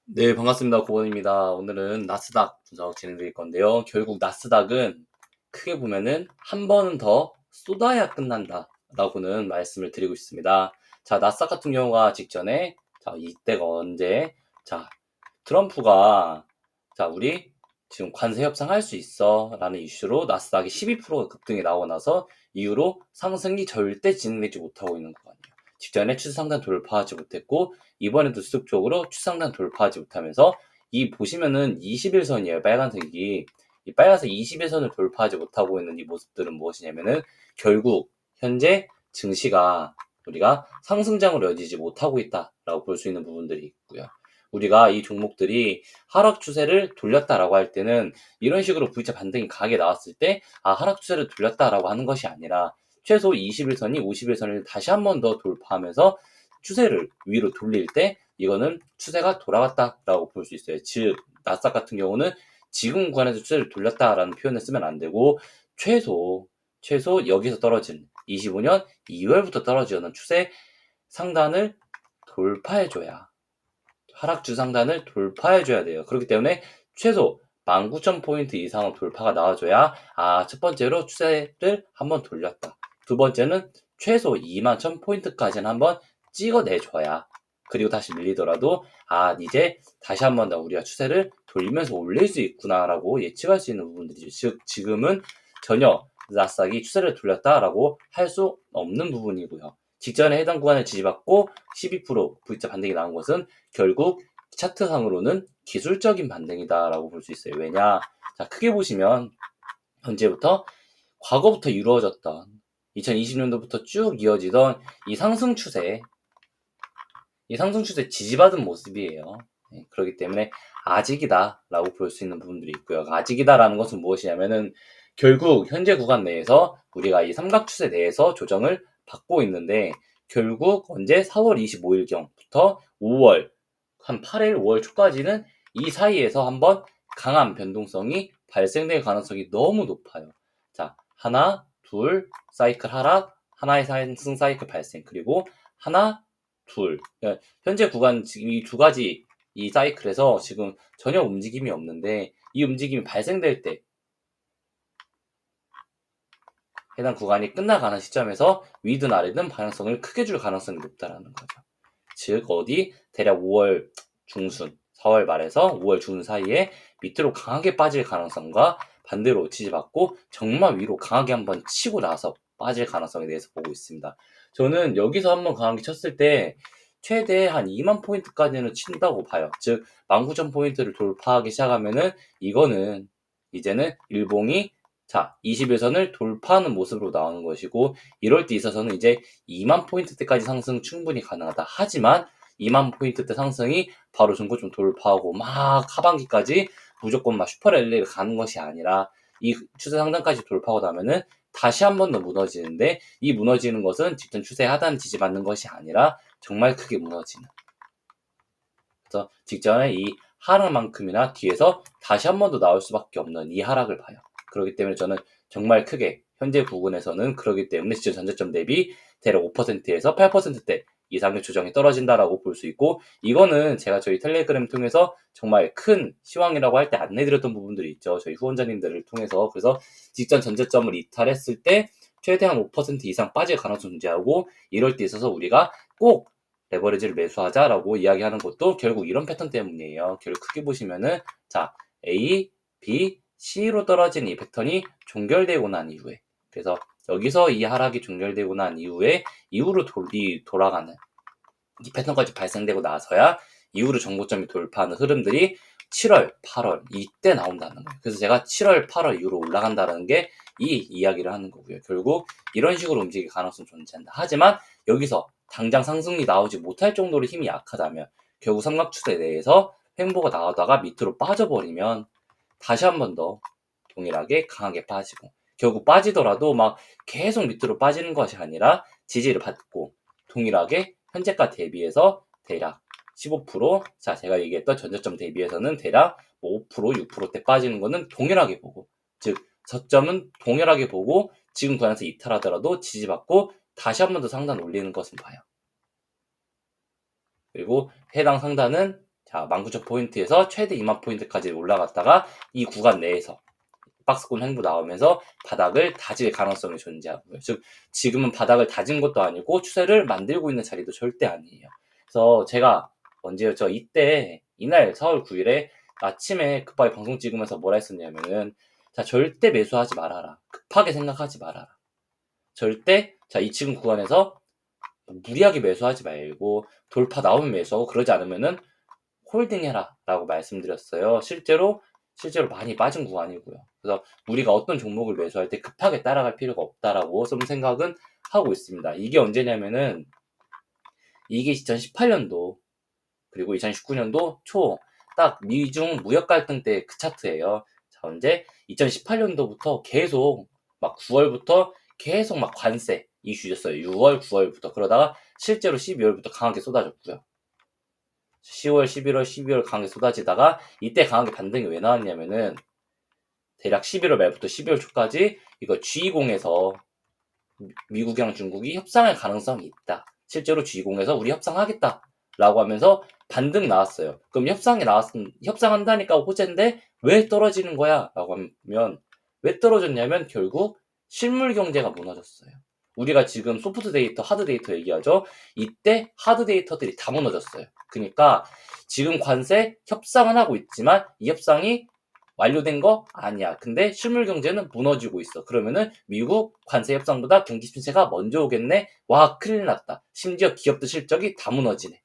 네, 반갑습니다. 고건입니다. 오늘은 나스닥 분석 진행드릴 건데요. 결국 나스닥은 크게 보면은 한 번은 더 쏟아야 끝난다 라고는 말씀을 드리고 있습니다. 자, 나스닥 같은 경우가 직전에, 자, 이때가 언제, 자, 트럼프가, 자, 우리 지금 관세 협상할 수 있어 라는 이슈로 나스닥이 12% 급등이 나오고 나서 이후로 상승이 절대 진행되지 못하고 있는 구간이에요. 직전에 추세상단 돌파하지 못했고 이번에도 지속적으로 추상단 돌파하지 못하면서 이 보시면은 21선이에요. 빨간색이. 이 빨간색 21선을 돌파하지 못하고 있는 이 모습들은 무엇이냐면은 결국 현재 증시가 우리가 상승장으로 여지지 못하고 있다라고 볼 수 있는 부분들이 있고요. 우리가 이 종목들이 하락 추세를 돌렸다라고 할 때는 이런 식으로 V자 반등이 강하게 나왔을 때 하락 추세를 돌렸다라고 하는 것이 아니라 최소 21선이 51선을 다시 한 번 더 돌파하면서 추세를 위로 돌릴 때 이거는 추세가 돌아갔다라고 볼 수 있어요. 즉 나스닥 같은 경우는 지금 구간에서 추세를 돌렸다라는 표현을 쓰면 안 되고 최소 여기서 떨어진 25년 2월부터 떨어지는 추세 상단을 돌파해줘야 하락주 상단을 돌파해줘야 돼요. 그렇기 때문에 최소 19,000포인트 이상은 돌파가 나와줘야 첫 번째로 추세를 한번 돌렸다. 두 번째는 최소 21,000포인트까지는 한번 찍어내줘야 그리고 다시 밀리더라도 이제 다시 한번 더 우리가 추세를 돌리면서 올릴 수 있구나라고 예측할 수 있는 부분들이죠. 즉 지금은 전혀 나스닥이 추세를 돌렸다라고 할 수 없는 부분이고요. 직전에 해당 구간을 지지받고 12% V자 반등이 나온 것은 결국 차트상으로는 기술적인 반등이다라고 볼 수 있어요. 왜냐? 자, 크게 보시면 현재부터 과거부터 이루어졌던 2020년도부터 쭉 이어지던 이 상승 추세 지지받은 모습이에요. 그렇기 때문에 아직이다라고 볼 수 있는 부분들이 있고요. 아직이다라는 것은 무엇이냐면은 결국 현재 구간 내에서 우리가 이 삼각 추세 내에서 조정을 받고 있는데 결국 언제 4월 25일경부터 5월 한 8일, 5월 초까지는 이 사이에서 한번 강한 변동성이 발생될 가능성이 너무 높아요. 자, 하나, 둘, 사이클 하락, 하나의 상승 사이클 발생, 그리고 하나, 둘. 현재 구간 지금 이 두 가지 이 사이클에서 지금 전혀 움직임이 없는데 이 움직임이 발생될 때 해당 구간이 끝나가는 시점에서 위든 아래든 방향성을 크게 줄 가능성이 높다라는 거죠. 즉 어디 대략 5월 중순, 4월 말에서 5월 중 사이에 밑으로 강하게 빠질 가능성과 반대로 지지받고 정말 위로 강하게 한번 치고 나서 빠질 가능성에 대해서 보고 있습니다. 저는 여기서 한번 강하게 쳤을 때 최대 한 2만 포인트까지는 친다고 봐요. 즉 19,000포인트를 돌파하기 시작하면은 이거는 이제는 일봉이 21선을 돌파하는 모습으로 나오는 것이고 이럴 때 있어서는 이제 2만 포인트대까지 상승 충분히 가능하다. 하지만 2만 포인트대 상승이 바로 전고점 돌파하고 막 하반기까지 무조건 막 슈퍼랠리를 가는 것이 아니라 이 추세 상단까지 돌파하고 나면은 다시 한 번 더 무너지는데 이 무너지는 것은 직전 추세 하단 지지받는 것이 아니라 정말 크게 무너지는. 그래서 직전에 이 하락만큼이나 뒤에서 다시 한 번 더 나올 수밖에 없는 이 하락을 봐요. 그렇기 때문에 저는 정말 크게 현재 부근에서는 그렇기 때문에 지금 전저점 대비 대략 5%에서 8%대 이상의 조정이 떨어진다라고 볼 수 있고 이거는 제가 저희 텔레그램 통해서 정말 큰 시황이라고 할 때 안내드렸던 부분들이 있죠. 저희 후원자님들을 통해서. 그래서 직전 전저점을 이탈했을 때 최대한 5% 이상 빠질 가능성이 존재하고 이럴 때 있어서 우리가 꼭 레버리지를 매수하자라고 이야기하는 것도 결국 이런 패턴 때문이에요. 결국 크게 보시면은 A, B, C로 떨어진 이 패턴이 종결되고 난 이후에 그래서 여기서 이 하락이 종결되고 난 이후에 이후로 돌아가는 이 패턴까지 발생되고 나서야 이후로 정고점이 돌파하는 흐름들이 7월, 8월 이때 나온다는 거예요. 그래서 제가 7월, 8월 이후로 올라간다는 게 이 이야기를 하는 거고요. 결국 이런 식으로 움직일 가능성이 존재한다. 하지만 여기서 당장 상승이 나오지 못할 정도로 힘이 약하다면 결국 삼각추세 내에서 횡보가 나오다가 밑으로 빠져버리면 다시 한 번 더 동일하게 강하게 빠지고 결국 빠지더라도 막 계속 밑으로 빠지는 것이 아니라 지지를 받고 동일하게 현재가 대비해서 대략 15% 제가 얘기했던 전저점 대비해서는 대략 5%, 6%대 빠지는 거는 동일하게 보고 즉 저점은 동일하게 보고 지금 구간에서 이탈하더라도 지지받고 다시 한 번 더 상단 올리는 것은 봐요. 그리고 해당 상단은 자, 19,000포인트에서 최대 20,000포인트까지 올라갔다가 이 구간 내에서 박스권 횡보 나오면서 바닥을 다질 가능성이 존재하고요. 즉 지금은 바닥을 다진 것도 아니고 추세를 만들고 있는 자리도 절대 아니에요. 그래서 제가 언제였죠? 이때 이날 4월 9일에 아침에 급하게 방송 찍으면서 뭐라 했었냐면은 자, 절대 매수하지 말아라. 급하게 생각하지 말아라. 절대 자, 이 지금 구간에서 무리하게 매수하지 말고 돌파 나오면 매수하고 그러지 않으면은 홀딩해라 라고 말씀드렸어요. 실제로 많이 빠진 구간이고요. 그래서 우리가 어떤 종목을 매수할 때 급하게 따라갈 필요가 없다라고 좀 생각은 하고 있습니다. 이게 언제냐면은 이게 2018년도 그리고 2019년도 초 딱 미중 무역 갈등 때 그 차트예요. 자, 언제 2018년도부터 계속 막 9월부터 계속 막 관세 이슈 였어요. 6월, 9월부터 그러다가 실제로 12월부터 강하게 쏟아졌고요. 10월, 11월, 12월 강하게 쏟아지다가 이때 강하게 반등이 왜 나왔냐면은 대략 11월 말부터 12월 초까지 이거 G20에서 미국이랑 중국이 협상할 가능성이 있다. 실제로 G20에서 우리 협상하겠다. 라고 하면서 반등 나왔어요. 그럼 협상한다니까 호재인데 왜 떨어지는 거야? 라고 하면 왜 떨어졌냐면 결국 실물 경제가 무너졌어요. 우리가 지금 소프트 데이터, 하드 데이터 얘기하죠. 이때 하드 데이터들이 다 무너졌어요. 그러니까 지금 관세 협상은 하고 있지만 이 협상이 완료된 거 아니야. 근데 실물 경제는 무너지고 있어. 그러면은 미국 관세 협상보다 경기 침체가 먼저 오겠네. 와, 큰일 났다. 심지어 기업들 실적이 다 무너지네.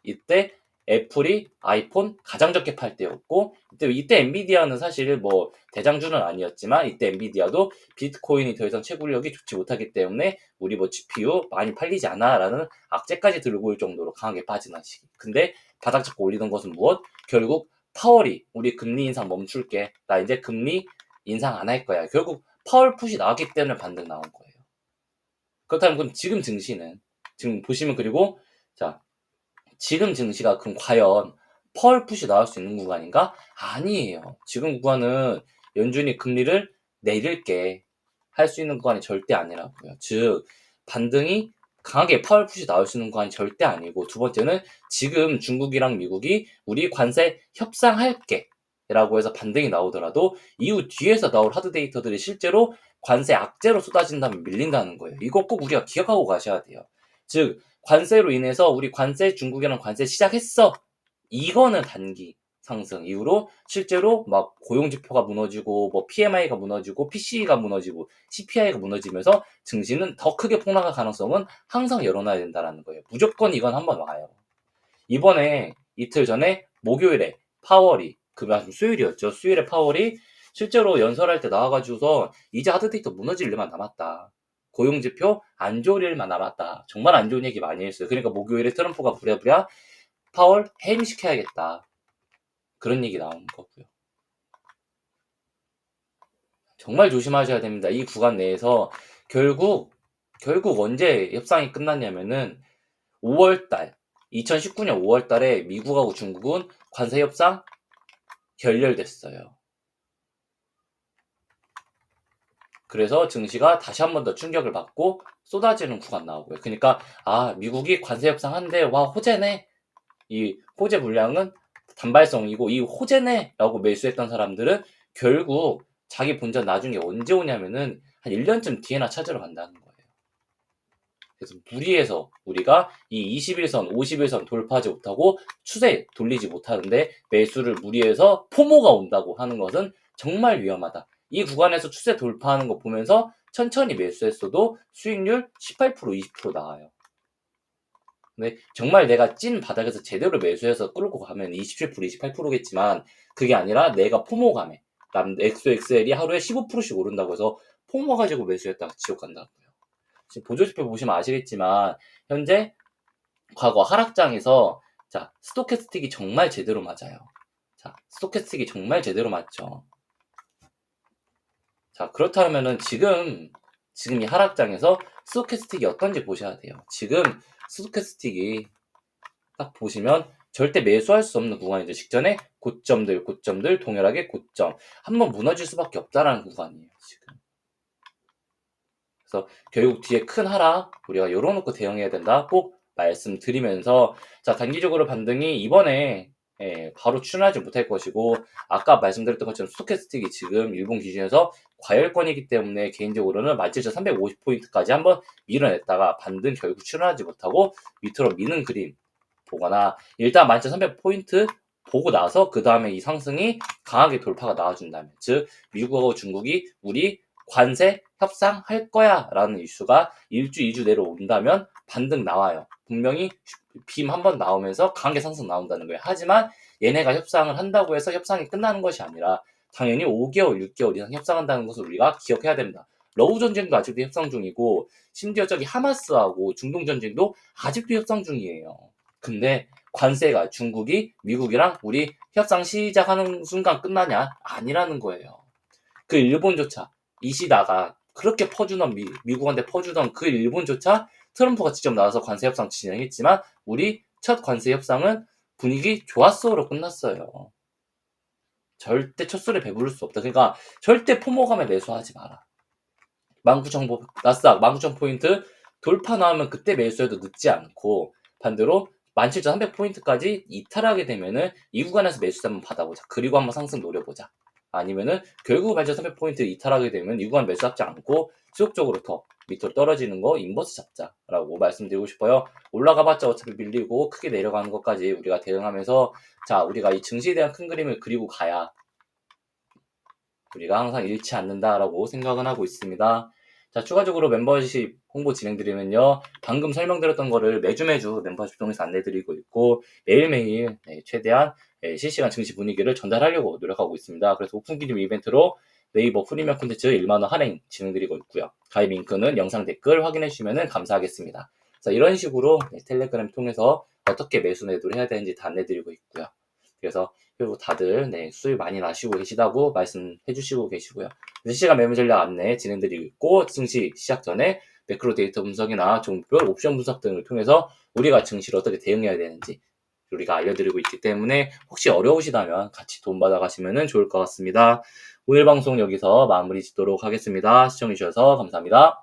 이때 애플이 아이폰 가장 적게 팔 때였고 이때 엔비디아는 사실 뭐 대장주는 아니었지만 이때 엔비디아도 비트코인이 더 이상 채굴력이 좋지 못하기 때문에 우리 뭐 GPU 많이 팔리지 않아 라는 악재까지 들고 올 정도로 강하게 빠지는 시기. 근데 바닥 잡고 올리던 것은 무엇? 결국 파월이 우리 금리 인상 멈출게. 나 이제 금리 인상 안 할 거야. 결국 파월 풋이 나왔기 때문에 반등 나온 거예요. 그렇다면 그럼 지금 증시는 지금 보시면 그리고 자 지금 증시가 그럼 과연 파월 풋이 나올 수 있는 구간인가? 아니에요. 지금 구간은 연준이 금리를 내릴게 할 수 있는 구간이 절대 아니라고요. 즉 반등이 강하게 파월 풋이 나올 수 있는 구간이 절대 아니고 두 번째는 지금 중국이랑 미국이 우리 관세 협상할게 라고 해서 반등이 나오더라도 이후 뒤에서 나올 하드 데이터들이 실제로 관세 악재로 쏟아진다면 밀린다는 거예요. 이거 꼭 우리가 기억하고 가셔야 돼요. 즉 관세로 인해서 우리 관세 중국이랑 관세 시작했어. 이거는 단기 상승 이후로 실제로 막 고용지표가 무너지고 뭐 PMI가 무너지고 PCE가 무너지고 CPI가 무너지면서 증시는 더 크게 폭락할 가능성은 항상 열어놔야 된다는 거예요. 무조건 이건 한번 와요. 이번에 이틀 전에 목요일에 파월이 수요일이었죠. 수요일에 파월이 실제로 연설할 때 나와가지고서 이제 하드데이터 무너질 일만 남았다. 고용지표 안 좋을 일만 남았다. 정말 안 좋은 얘기 많이 했어요. 그러니까 목요일에 트럼프가 부랴부랴 파월 해임시켜야겠다. 그런 얘기 나오는 거고요. 정말 조심하셔야 됩니다. 이 구간 내에서 결국 언제 협상이 끝났냐면은 5월달 2019년 5월달에 미국하고 중국은 관세 협상 결렬됐어요. 그래서 증시가 다시 한 번 더 충격을 받고 쏟아지는 구간 나오고요. 그러니까 미국이 관세 협상한데 와 호재네. 이 호재 물량은 단발성이고 이 호재네라고 매수했던 사람들은 결국 자기 본전 나중에 언제 오냐면은 한 1년쯤 뒤에나 찾으러 간다는 거예요. 그래서 무리해서 우리가 이 21선, 51선 돌파하지 못하고 추세 돌리지 못하는데 매수를 무리해서 포모가 온다고 하는 것은 정말 위험하다. 이 구간에서 추세 돌파하는 거 보면서 천천히 매수했어도 수익률 18%, 20% 나와요. 근데 정말 내가 찐 바닥에서 제대로 매수해서 끌고 가면 27%, 28%겠지만 그게 아니라 내가 포모감에 XXL이 하루에 15%씩 오른다고 해서 포모 가지고 매수했다가 지옥 간다고요. 지금 보조지표 보시면 아시겠지만 현재 과거 하락장에서 자 스토캐스틱이 정말 제대로 맞아요. 자 스토캐스틱이 정말 제대로 맞죠. 자 그렇다면은 지금 이 하락장에서 스토캐스틱이 어떤지 보셔야 돼요. 지금 스토캐스틱이 딱 보시면 절대 매수할 수 없는 구간이죠. 직전에 고점들 동일하게 고점 한번 무너질 수밖에 없다라는 구간이에요. 지금. 그래서 결국 뒤에 큰 하락 우리가 열어놓고 대응해야 된다 꼭 말씀드리면서 자 단기적으로 반등이 이번에 바로 출연하지 못할 것이고 아까 말씀드렸던 것처럼 스토캐스틱이 지금 일본 기준에서 과열권이기 때문에 개인적으로는 17,350포인트까지 한번 밀어냈다가 반등 결국 출연하지 못하고 밑으로 미는 그림 보거나 일단 17,300포인트 보고 나서 그 다음에 이 상승이 강하게 돌파가 나와준다면 즉 미국하고 중국이 우리 관세 협상할 거야 라는 이슈가 1주 2주 내로 온다면 반등 나와요. 분명히 빔 한번 나오면서 강하게 상승 나온다는 거예요. 하지만 얘네가 협상을 한다고 해서 협상이 끝나는 것이 아니라 당연히 5개월, 6개월 이상 협상한다는 것을 우리가 기억해야 됩니다. 러우 전쟁도 아직도 협상 중이고 심지어 저기 하마스하고 중동 전쟁도 아직도 협상 중이에요. 근데 관세가 중국이 미국이랑 우리 협상 시작하는 순간 끝나냐? 아니라는 거예요. 그 일본조차 이시다가 그렇게 퍼주던 미국한테 퍼주던 그 일본조차 트럼프가 직접 나와서 관세 협상 진행했지만 우리 첫 관세 협상은 분위기 좋았어로 끝났어요. 절대 첫 술에 배부를 수 없다. 그러니까 절대 포모감에 매수하지 마라. 19,000 나스닥 19,000포인트 돌파 나오면 그때 매수해도 늦지 않고 반대로 17,300포인트까지 이탈하게 되면은 이 구간에서 매수 한번 받아보자. 그리고 한번 상승 노려보자. 아니면은 결국 17,300포인트 이탈하게 되면 이 구간 매수 잡지 않고 지속적으로 더 밑으로 떨어지는 거 인버스 잡자라고 말씀드리고 싶어요. 올라가봤자 어차피 밀리고 크게 내려가는 것까지 우리가 대응하면서 자 우리가 이 증시에 대한 큰 그림을 그리고 가야 우리가 항상 잃지 않는다라고 생각은 하고 있습니다. 자, 추가적으로 멤버십 홍보 진행드리면요. 방금 설명드렸던 거를 매주 멤버십 통해서 안내드리고 있고 매일매일 최대한 실시간 증시 분위기를 전달하려고 노력하고 있습니다. 그래서 오픈 기념 이벤트로 네이버 프리미엄 콘텐츠 1만원 할인 진행드리고 있고요. 가입 링크는 영상 댓글 확인해 주시면 감사하겠습니다. 자, 이런 식으로 텔레그램 통해서 어떻게 매수 매도를 해야 되는지 다 안내드리고 있고요. 그래서 그리고 다들 수입 많이 나시고 계시다고 말씀해 주시고 계시고요. 실시간 매매 전략 안내 진행드리고 있고 증시 시작 전에 매크로 데이터 분석이나 종목별 옵션 분석 등을 통해서 우리가 증시를 어떻게 대응해야 되는지 우리가 알려드리고 있기 때문에 혹시 어려우시다면 같이 도움받아 가시면 좋을 것 같습니다. 오늘 방송 여기서 마무리 짓도록 하겠습니다. 시청해 주셔서 감사합니다.